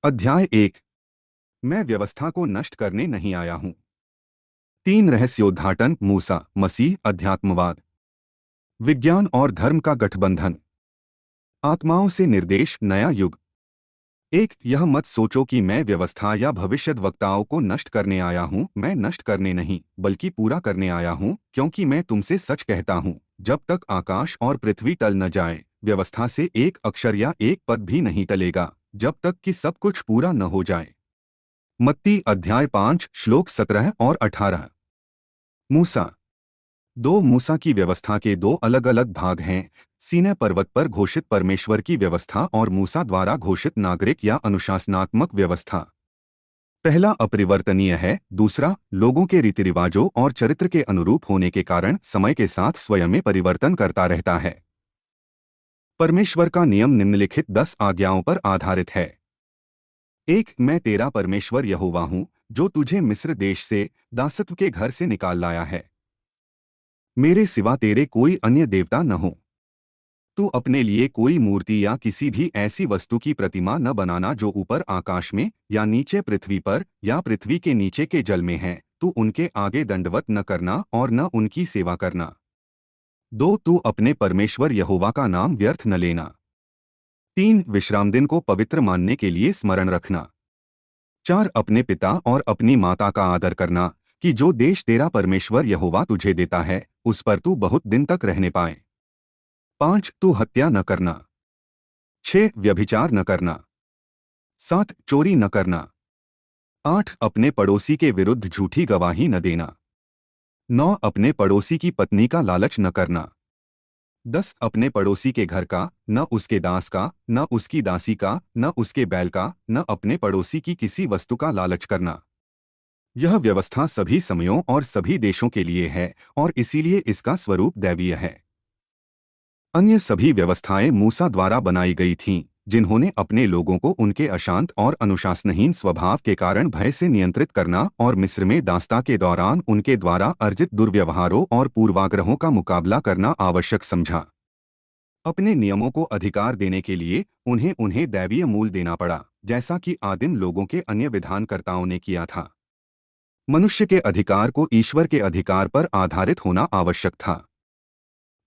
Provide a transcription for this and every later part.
अध्याय 1। मैं व्यवस्था को नष्ट करने नहीं आया हूं। 3 रहस्योद्घाटन मूसा मसीह अध्यात्मवाद विज्ञान और धर्म का गठबंधन। आत्माओं से निर्देश नया युग। एक यह मत सोचो कि मैं व्यवस्था या भविष्यद्वक्ताओं को नष्ट करने आया हूं। मैं नष्ट करने नहीं बल्कि पूरा करने आया हूं, क्योंकि मैं तुमसे सच कहता हूं, जब तक आकाश और पृथ्वी टल न जाए, व्यवस्था से एक अक्षर या एक पद भी नहीं टलेगा, जब तक कि सब कुछ पूरा न हो जाए। मत्ती अध्याय 5 श्लोक 17 और 18। मूसा। दो मूसा की व्यवस्था के दो अलग अलग भाग हैं। सीनै पर्वत पर घोषित परमेश्वर की व्यवस्था और मूसा द्वारा घोषित नागरिक या अनुशासनात्मक व्यवस्था। पहला अपरिवर्तनीय है, दूसरा लोगों के रीति रिवाजों और चरित्र के अनुरूप होने के कारण समय के साथ स्वयं में परिवर्तन करता रहता है। परमेश्वर का नियम निम्नलिखित 10 आज्ञाओं पर आधारित है। 1। मैं तेरा परमेश्वर यहोवा हूँ, जो तुझे मिस्र देश से, दासत्व के घर से निकाल लाया है। मेरे सिवा तेरे कोई अन्य देवता न हो। तू अपने लिए कोई मूर्ति या किसी भी ऐसी वस्तु की प्रतिमा न बनाना जो ऊपर आकाश में या नीचे पृथ्वी पर या पृथ्वी के नीचे के जल में है। तू उनके आगे दंडवत न करना और न उनकी सेवा करना। 2। तू अपने परमेश्वर यहोवा का नाम व्यर्थ न लेना। 3। विश्राम दिन को पवित्र मानने के लिए स्मरण रखना। 4। अपने पिता और अपनी माता का आदर करना, कि जो देश तेरा परमेश्वर यहोवा तुझे देता है, उस पर तू बहुत दिन तक रहने पाए। 5। तू हत्या न करना। 6। व्यभिचार न करना। 7। चोरी न करना। 8। अपने पड़ोसी के विरुद्ध झूठी गवाही न देना। 9। अपने पड़ोसी की पत्नी का लालच न करना। 10। अपने पड़ोसी के घर का, न उसके दास का, न उसकी दासी का, न उसके बैल का, न अपने पड़ोसी की किसी वस्तु का लालच करना। यह व्यवस्था सभी समयों और सभी देशों के लिए है, और इसीलिए इसका स्वरूप दैवीय है। अन्य सभी व्यवस्थाएं मूसा द्वारा बनाई गई थीं, जिन्होंने अपने लोगों को उनके अशांत और अनुशासनहीन स्वभाव के कारण भय से नियंत्रित करना और मिस्र में दास्ता के दौरान उनके द्वारा अर्जित दुर्व्यवहारों और पूर्वाग्रहों का मुकाबला करना आवश्यक समझा। अपने नियमों को अधिकार देने के लिए उन्हें उन्हें दैवीय मूल देना पड़ा, जैसा कि आदिम लोगों के अन्य विधानकर्ताओं ने किया था। मनुष्य के अधिकार को ईश्वर के अधिकार पर आधारित होना आवश्यक था।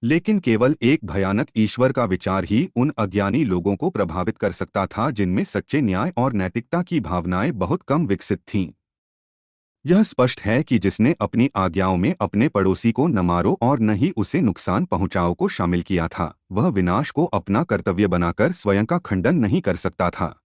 लेकिन केवल एक भयानक ईश्वर का विचार ही उन अज्ञानी लोगों को प्रभावित कर सकता था जिनमें सच्चे न्याय और नैतिकता की भावनाएं बहुत कम विकसित थीं। यह स्पष्ट है कि जिसने अपनी आज्ञाओं में अपने पड़ोसी को न मारो और न ही उसे नुकसान पहुंचाओ को शामिल किया था, वह विनाश को अपना कर्तव्य बनाकर स्वयं का खंडन नहीं कर सकता था।